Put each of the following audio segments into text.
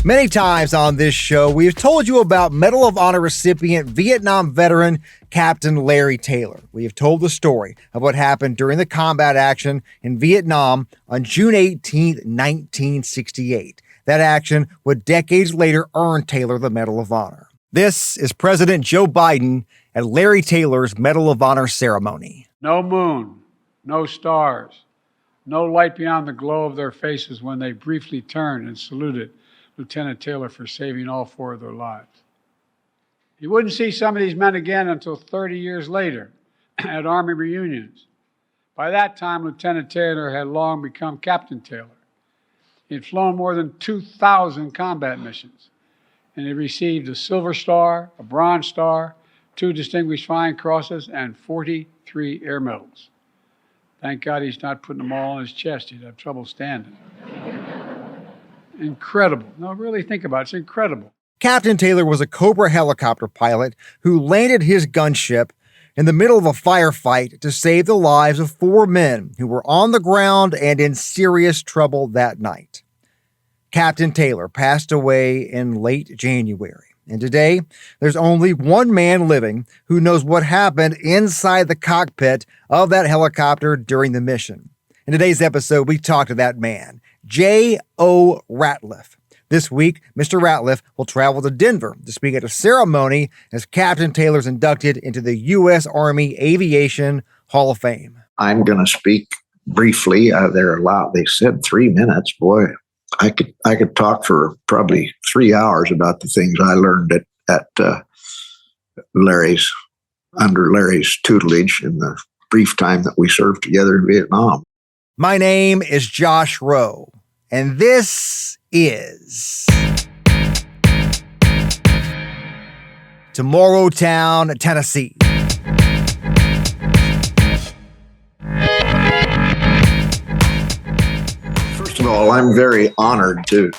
Many times on this show, we have told you about Medal of Honor recipient Vietnam veteran Captain Larry Taylor. We have told the story of what happened during the combat action in Vietnam on June 18, 1968. That action would decades later earn Taylor the Medal of Honor. This is President Joe Biden at Larry Taylor's Medal of Honor ceremony. No moon, no stars, no light beyond the glow of their faces when they briefly turned and saluted Lieutenant Taylor for saving all four of their lives. He wouldn't see some of these men again until 30 years later at Army reunions. By that time, Lieutenant Taylor had long become Captain Taylor. He had flown more than 2,000 combat missions, and he received a Silver Star, a Bronze Star, 2 Distinguished Flying Crosses, and 43 Air Medals. Thank God he's not putting them all on his chest. He'd have trouble standing. Incredible. No, really think about it. It's incredible. Captain Taylor was a Cobra Helicopter pilot who landed his gunship in the middle of a firefight to save the lives of 4 men who were on the ground and in serious trouble that night. Captain Taylor passed away in late January, and today there's only one man living who knows what happened inside the cockpit of that helicopter during the mission. In today's episode, we talk to that man, J.O. Ratliff. This week, Mr. Ratliff will travel to Denver to speak at a ceremony as Captain Taylor's inducted into the U.S. Army Aviation Hall of Fame. I'm going to speak briefly. They're allowed. They said 3 minutes. Boy, I could talk for probably 3 hours about the things I learned at under Larry's tutelage in the brief time that we served together in Vietnam. My name is Josh Rowe, and this is Tomorrowtown, Tennessee. First of all, I'm very honored to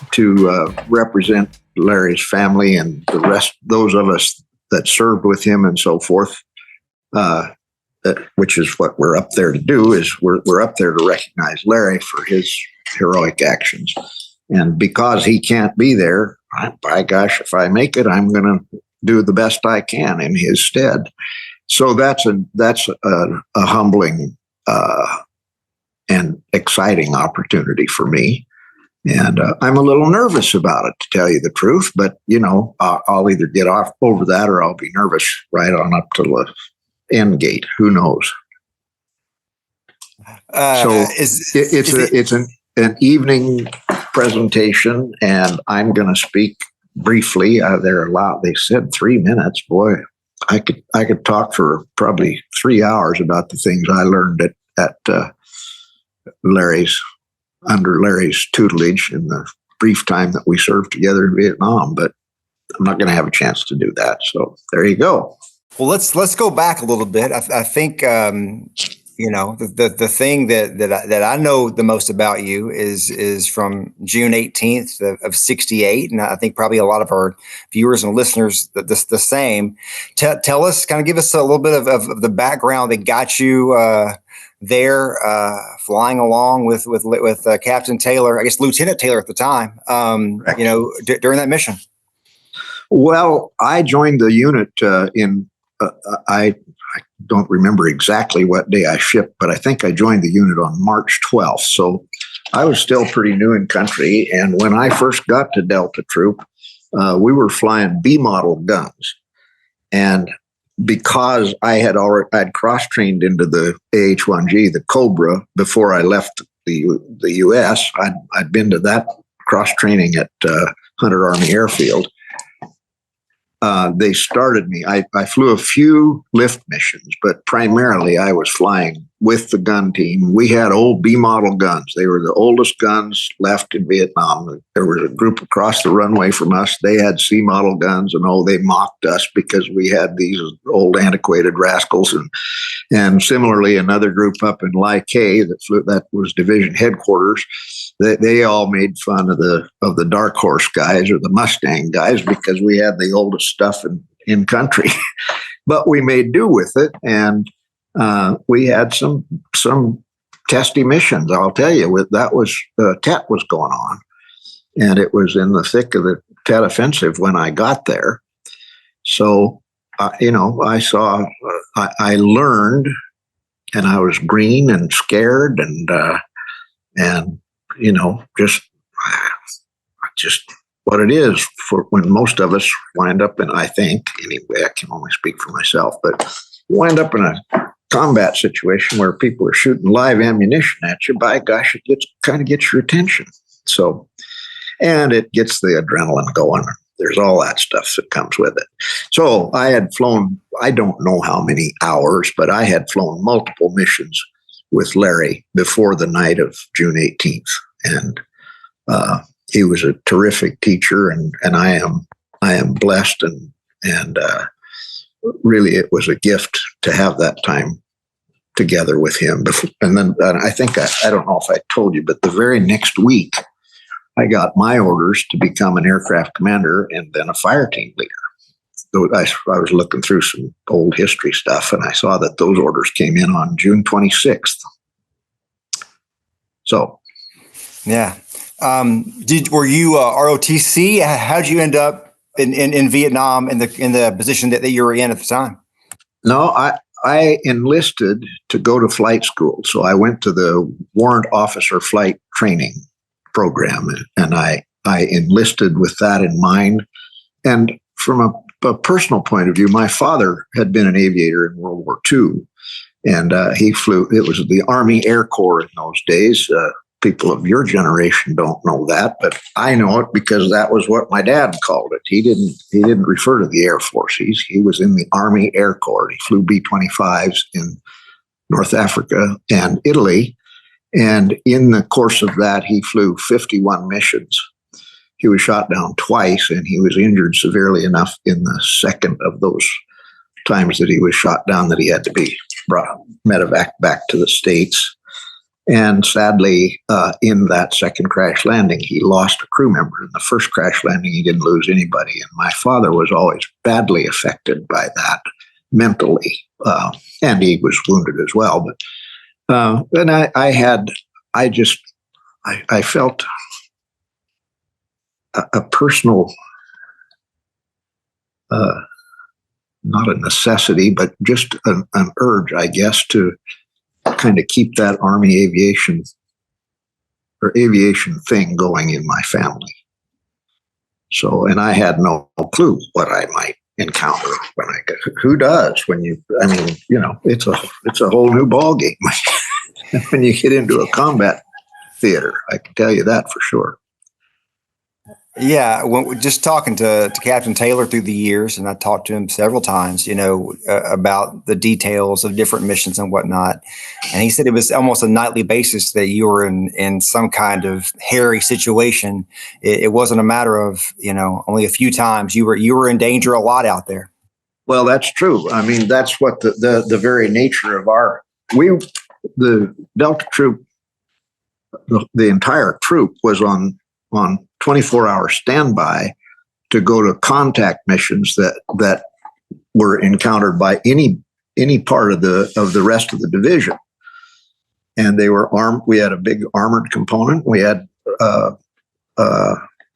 represent Larry's family and the rest, those of us that served with him and so forth. Which is what we're up there to do, is we're up there to recognize Larry for his heroic actions. And because he can't be there, by gosh, if I make it, I'm going to do the best I can in his stead. So that's a humbling and exciting opportunity for me. And I'm a little nervous about it, to tell you the truth. But, I'll either get off over that or I'll be nervous right on up to the end gate. Who knows? So it's an evening presentation, and I'm going to speak briefly. They're allowed. They said 3 minutes. Boy, I could talk for probably 3 hours about the things I learned at under Larry's tutelage in the brief time that we served together in Vietnam. But I'm not going to have a chance to do that. So there you go. Well, let's go back a little bit. I think the thing that I know the most about you is from June 18th of 68, and I think probably a lot of our viewers and listeners the same. Tell us, kind of give us a little bit of the background that got you there, flying along with Captain Taylor, I guess Lieutenant Taylor at the time. During that mission. Well, I joined the unit I don't remember exactly what day I shipped, but I think I joined the unit on March 12th. So I was still pretty new in country. And when I first got to Delta Troop, we were flying B-model guns. And because I'd cross-trained into the AH-1G, the Cobra, before I left the U.S., I'd been to that cross-training at Hunter Army Airfield. They started me. I flew a few lift missions, but primarily I was flying with the gun team. We had old B-model guns. They were the oldest guns left in Vietnam. There was a group across the runway from us. They had C-model guns, and they mocked us because we had these old antiquated rascals. And similarly, another group up in Lai Kay that was division headquarters. They all made fun of the Dark Horse guys or the Mustang guys because we had the oldest stuff in country. But we made do with it, and we had some testy missions. I'll tell you, that was TET was going on, and it was in the thick of the Tet Offensive when I got there. So, I learned, and I was green and scared, and just what it is for when most of us wind up in, I think, anyway, I can only speak for myself, but wind up in a combat situation where people are shooting live ammunition at you, by gosh, it kind of gets your attention. So, and it gets the adrenaline going. There's all that stuff that comes with it. So I had flown, I don't know how many hours, but I had flown multiple missions with Larry before the night of June 18th. And he was a terrific teacher, and I am blessed, and really it was a gift to have that time together with him. And then I think, I don't know if I told you, but the very next week, I got my orders to become an aircraft commander and then a fire team leader. I was looking through some old history stuff, and I saw that those orders came in on June 26th. So, yeah. Were you ROTC? How'd you end up in Vietnam in the position that you were in at the time? No, I enlisted to go to flight school. So I went to the warrant officer flight training program, and I enlisted with that in mind. And from a personal point of view, my father had been an aviator in World War II, and he flew. It was the Army Air Corps in those days. People of your generation don't know that, but I know it because that was what my dad called it. He didn't refer to the Air Force. He was in the Army Air Corps. He flew B-25s in North Africa and Italy. And in the course of that, he flew 51 missions. He was shot down twice, and he was injured severely enough in the second of those times that he was shot down that he had to be medevac back to the States. And sadly, in that second crash landing, he lost a crew member. In the first crash landing, he didn't lose anybody. And my father was always badly affected by that mentally. And he was wounded as well. But and I felt a personal, not a necessity, but just an urge, I guess, to kind of keep that Army aviation thing going in my family. So, and I had no clue what I might encounter when I get. Who does when you? I mean, it's a whole new ball game when you get into a combat theater. I can tell you that for sure. Yeah, just talking to Captain Taylor through the years, and I talked to him several times, about the details of different missions and whatnot. And he said it was almost a nightly basis that you were in some kind of hairy situation. It wasn't a matter of, only a few times. You were in danger a lot out there. Well, that's true. I mean, that's what the very nature of the Delta troop, the entire troop was on 24-hour standby to go to contact missions that were encountered by any part of the rest of the division. And they were armed. We had a big armored component. We had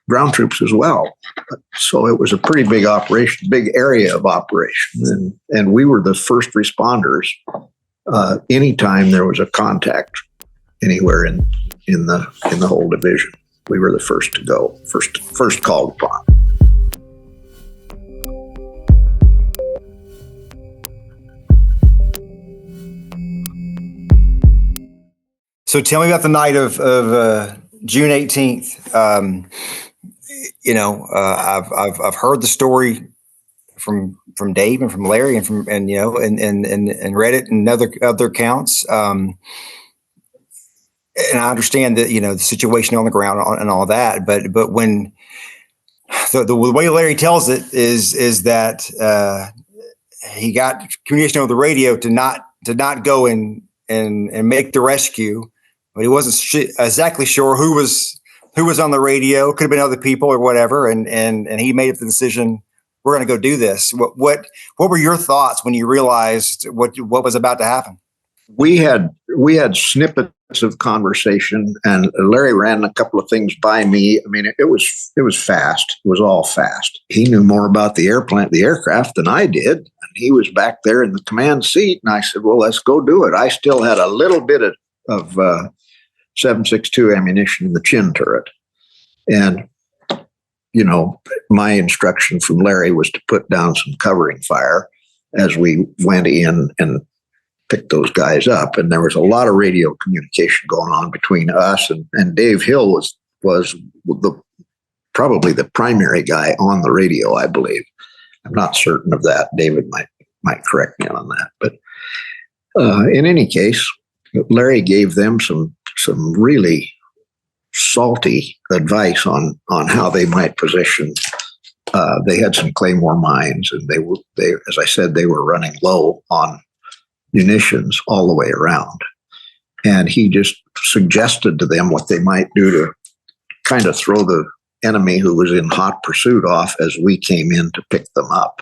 ground troops as well. So it was a pretty big operation, big area of operation. And we were the first responders anytime there was a contact anywhere in the whole division. We were the first to go, first called upon. So tell me about the night of June 18th. I've heard the story from Dave and from Larry and read it in other accounts. And I understand that, the situation on the ground and all that, but when the way Larry tells it is that he got communication over the radio to not go and make the rescue, but he wasn't exactly sure who was on the radio. Could have been other people or whatever, and he made the decision, we're going to go do this. What were your thoughts when you realized what was about to happen? We had we had snippets of conversation, and Larry ran a couple of things by me. I mean, it was fast. It was all fast. He knew more about the aircraft than I did. And he was back there in the command seat. And I said, well, let's go do it. I still had a little bit of 7.62 ammunition in the chin turret. And, you know, my instruction from Larry was to put down some covering fire as we went in and picked those guys up. And there was a lot of radio communication going on between us, and Dave Hill was probably the primary guy on the radio, I believe. I'm not certain of that. David might correct me on that. But in any case, Larry gave them some really salty advice on how they might position. They had some Claymore mines, and they, as I said, they were running low on munitions all the way around. And he just suggested to them what they might do to kind of throw the enemy who was in hot pursuit off as we came in to pick them up.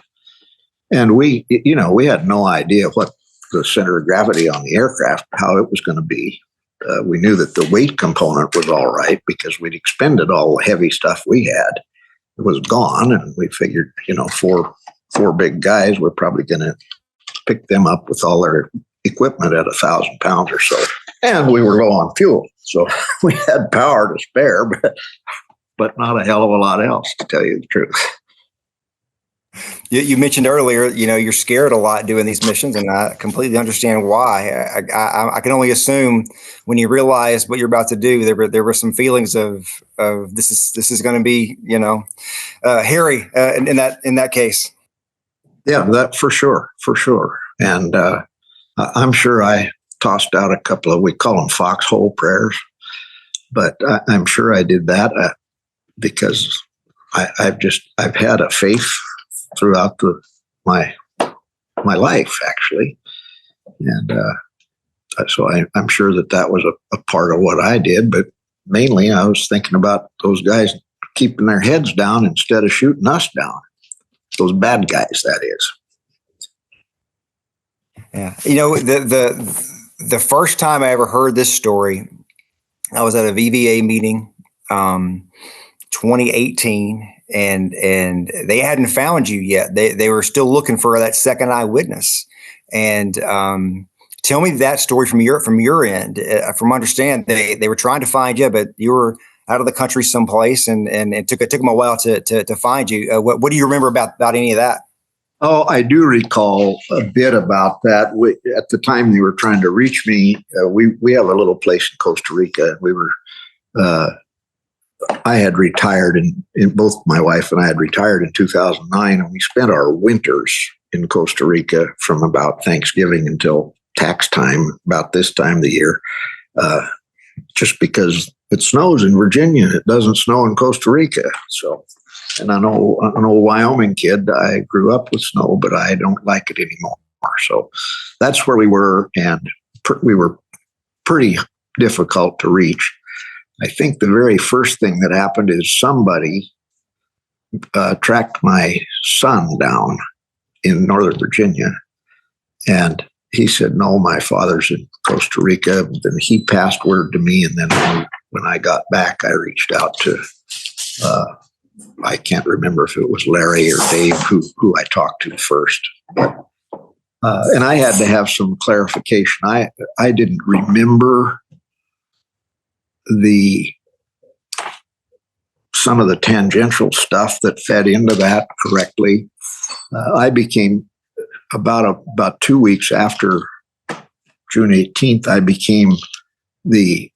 And we had no idea what the center of gravity on the aircraft, how it was going to be. We knew that the weight component was all right because we'd expended all the heavy stuff we had. It was gone, and we figured, four big guys were probably going to pick them up with all their equipment at 1,000 pounds or so. And we were low on fuel, so we had power to spare, but not a hell of a lot else, to tell you the truth. You mentioned earlier, you're scared a lot doing these missions, and I completely understand why. I can only assume when you realize what you're about to do, there were some feelings of this is going to be, hairy in that case. Yeah, that for sure. And I'm sure I tossed out a couple of, we call them foxhole prayers, but I'm sure I did that because I've had a faith throughout my life, actually. And so I'm sure that was a part of what I did, but mainly I was thinking about those guys keeping their heads down instead of shooting us down. Those bad guys, that is. Yeah. The first time I ever heard this story, I was at a VVA meeting, 2018, and they hadn't found you yet. They were still looking for that second eyewitness. And tell me that story from your end. From understand, they were trying to find you, but you were out of the country someplace, and it took them a while to find you. What do you remember about any of that? Oh, I do recall a bit about that. At the time they were trying to reach me, we have a little place in Costa Rica. We were, I had retired, in both my wife and I had retired in 2009, and we spent our winters in Costa Rica from about Thanksgiving until tax time, about this time of the year, just because it snows in Virginia. It doesn't snow in Costa Rica. So, and I'm an old Wyoming kid. I grew up with snow, but I don't like it anymore. So that's where we were, and we were pretty difficult to reach. I think the very first thing that happened is somebody tracked my son down in Northern Virginia, and he said, no, my father's in Costa Rica. Then he passed word to me, and then when I got back, I reached out to I can't remember if it was Larry or Dave who I talked to first. And I had to have some clarification. I didn't remember some of the tangential stuff that fed into that correctly. I became about 2 weeks after June 18th, I became the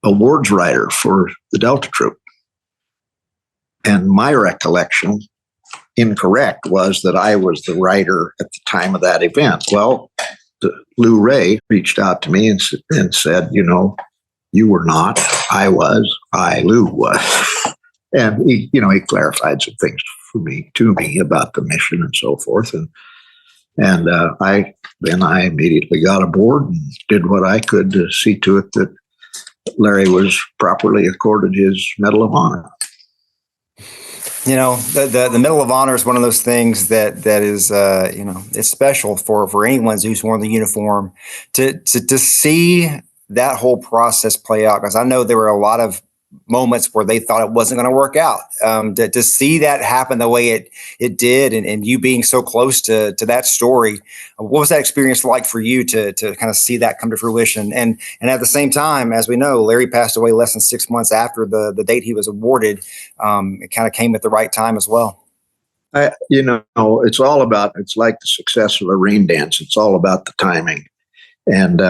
awards writer for the Delta Troop. And my recollection, incorrect, was that I was the writer at the time of that event. Well, Lou Ray reached out to me and said, you were not, I was, Lou was. And he clarified some things to me about the mission and so forth. And I immediately got aboard and did what I could to see to it that Larry was properly accorded his Medal of Honor. The Medal of Honor is one of those things that is, it's special for anyone who's worn the uniform to see that whole process play out. Because I know there were a lot of moments where they thought it wasn't going to work out. To see that happen the way it did, and you being so close to that story, what was that experience like for you to kind of see that come to fruition? And at the same time, as we know, Larry passed away less than 6 months after the date he was awarded. It kind of came at the right time as well. It's like the success of a rain dance. It's all about the timing. And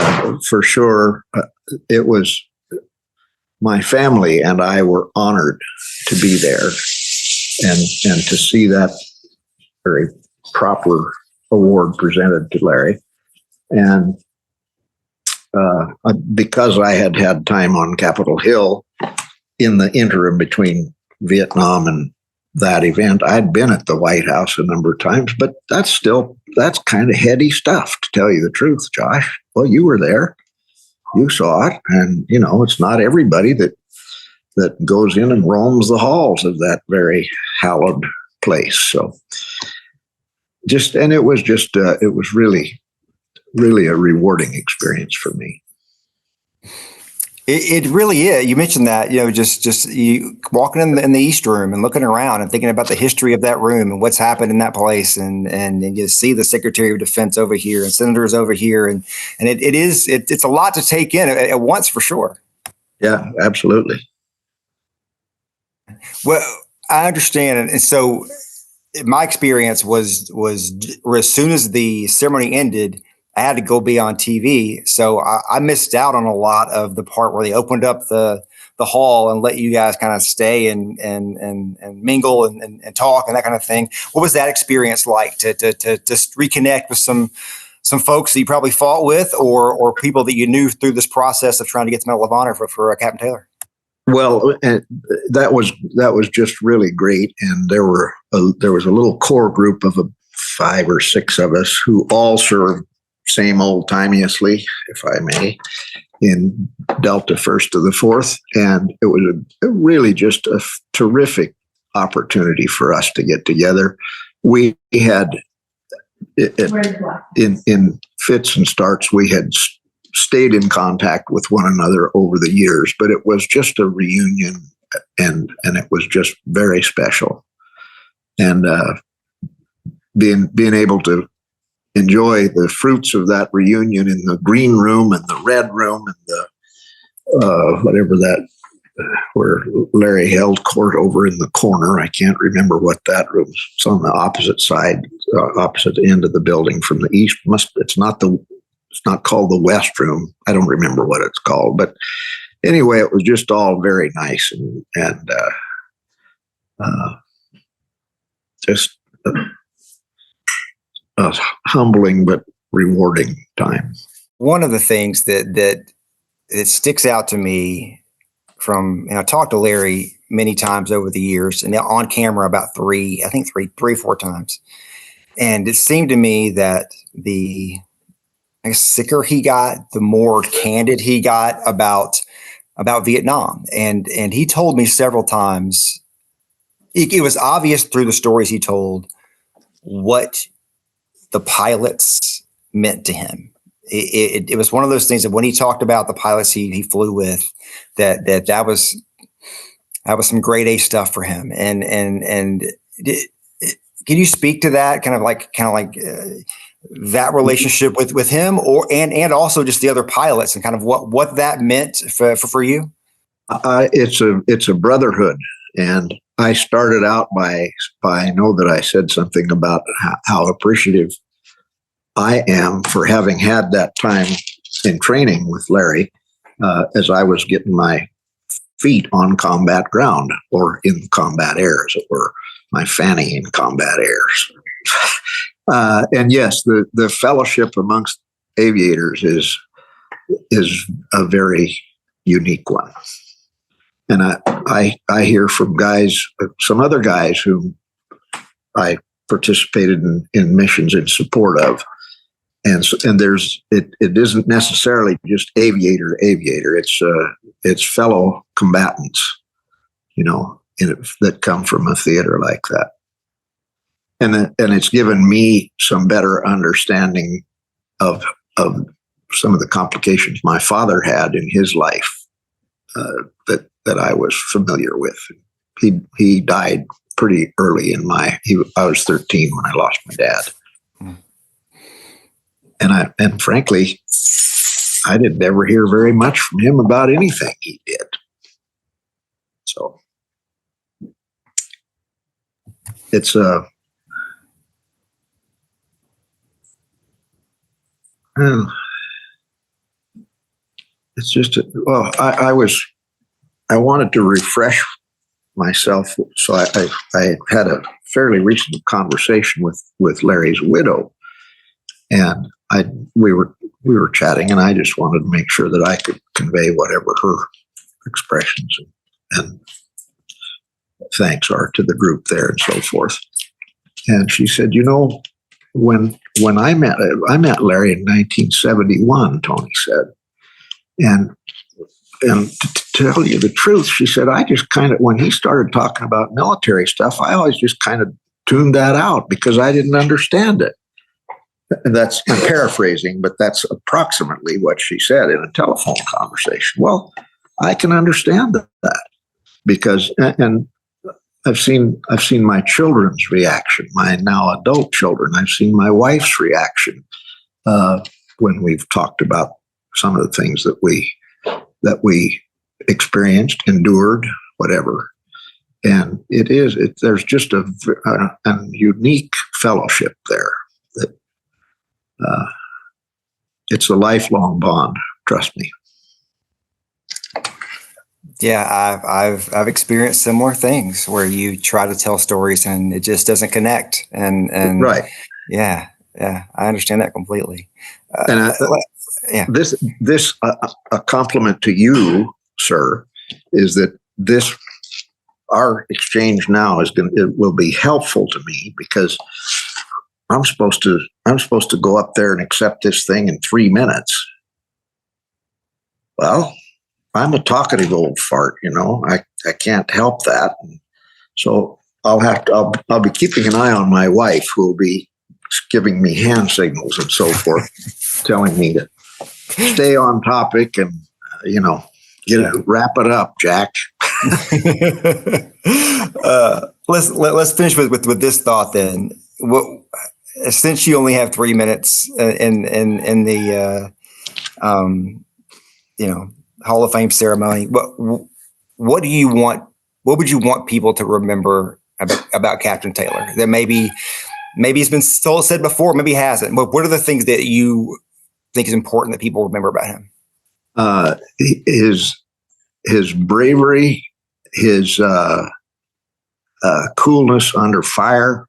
for sure, it was, my family and I were honored to be there and to see that very proper award presented to Larry. And because I had had time on Capitol Hill in the interim between Vietnam and that event, I'd been at the White House a number of times, but that's kind of heady stuff, to tell you the truth, Josh. Well, you were there. You saw it, and it's not everybody that goes in and roams the halls of that very hallowed place. So, it was really, really a rewarding experience for me. It really is. You mentioned that, just you walking in the East Room and looking around and thinking about the history of that room and what's happened in that place, and you see the Secretary of Defense over here and senators over here, and it's a lot to take in at once, for sure. Yeah, absolutely. Well, I understand, and so my experience was as soon as the ceremony ended, I had to go be on TV. So I missed out on a lot of the part where they opened up the hall and let you guys kind of stay and mingle and talk and that kind of thing. What was that experience like to just reconnect with some folks that you probably fought with or people that you knew through this process of trying to get the Medal of Honor for Captain Taylor? Well, that was just really great. And there was a little core group of 5 or 6 of us who all served same old timeously, if I may, in Delta 1st to the 4th. And it was really just a terrific opportunity for us to get together. We had, in fits and starts, we had stayed in contact with one another over the years, but it was just a reunion, and it was just very special. And being able to enjoy the fruits of that reunion in the green room and the red room and the whatever that where Larry held court over in the corner. I can't remember what that room is. It's on the opposite side, opposite end of the building from the east. It's not called the West Room. I don't remember what it's called, but anyway, it was just all very nice and just a humbling but rewarding time. One of the things that sticks out to me from, and I talked to Larry many times over the years, and on camera about three, 4 times. And it seemed to me that the sicker he got, the more candid he got about Vietnam. And he told me several times, it was obvious through the stories he told what the pilots meant to him. It was one of those things that when he talked about the pilots he flew with, that was some grade A stuff for him. And can you speak to that kind of like that relationship with him, and also just the other pilots and kind of what that meant for you? It's a brotherhood, and I started out by I know that I said something about how appreciative I am for having had that time in training with Larry as I was getting my feet on combat ground, or in combat air, as it were, my fanny in combat airs. And yes, the fellowship amongst aviators is a very unique one. And I hear from some other guys who I participated in missions in support of, and it isn't necessarily just aviator. It's fellow combatants, that come from a theater like that. And it's given me some better understanding of some of the complications my father had in his life that I was familiar with. He died pretty early I was 13 when I lost my dad. And frankly, I didn't ever hear very much from him about anything he did. So it's it's just, I wanted to refresh myself. So I had a fairly recent conversation with Larry's widow, and we were chatting, and I just wanted to make sure that I could convey whatever her expressions and thanks are to the group there and so forth. And she said, when I met Larry in 1971, Tony said, and to tell you the truth, she said, I just kind of, when he started talking about military stuff, I always just kind of tuned that out because I didn't understand it. And I'm paraphrasing, but that's approximately what she said in a telephone conversation. Well, I can understand that because, and I've seen my children's reaction, my now adult children. I've seen my wife's reaction when we've talked about some of the things that we experienced, endured, whatever. And there's just a unique fellowship there that it's a lifelong bond. Trust me. Yeah, I've experienced similar things where you try to tell stories and it just doesn't connect. And right. Yeah, I understand that completely. Yeah. This a compliment to you, sir, is that our exchange now it will be helpful to me because I'm supposed to go up there and accept this thing in 3 minutes. Well, I'm a talkative old fart, I can't help that. So I'll be keeping an eye on my wife, who will be giving me hand signals and so forth, telling me to stay on topic and, wrap it up, Jack. Let's finish with this thought then. Since you only have 3 minutes in the Hall of Fame ceremony, what do you want? What would you want people to remember about Captain Taylor? That maybe it's been said before, maybe it hasn't. But what are the things that you think is important that people remember about him? His bravery, his coolness under fire.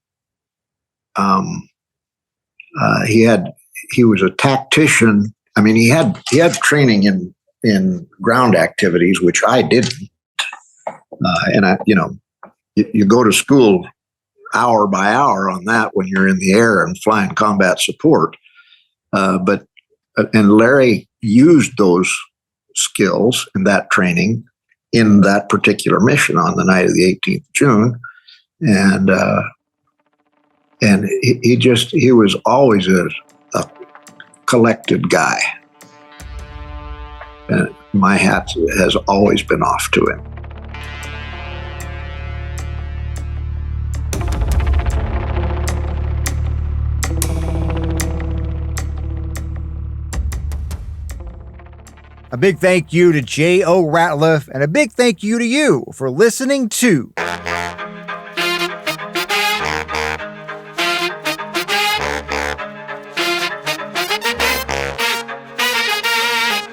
He was a tactician. I mean, he had training in ground activities, which I didn't. You go to school hour by hour on that when you're in the air and flying combat support. And Larry used those skills and that training in that particular mission on the night of the 18th of June. And he was always a collected guy. And my hat has always been off to him. A big thank you to J.O. Ratliff, and a big thank you to you for listening to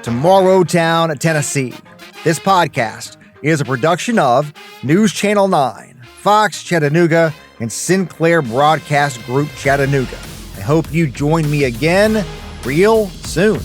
Tomorrowtown, Tennessee. This podcast is a production of NewsChannel 9, Fox Chattanooga, and Sinclair Broadcast Group Chattanooga. I hope you join me again real soon.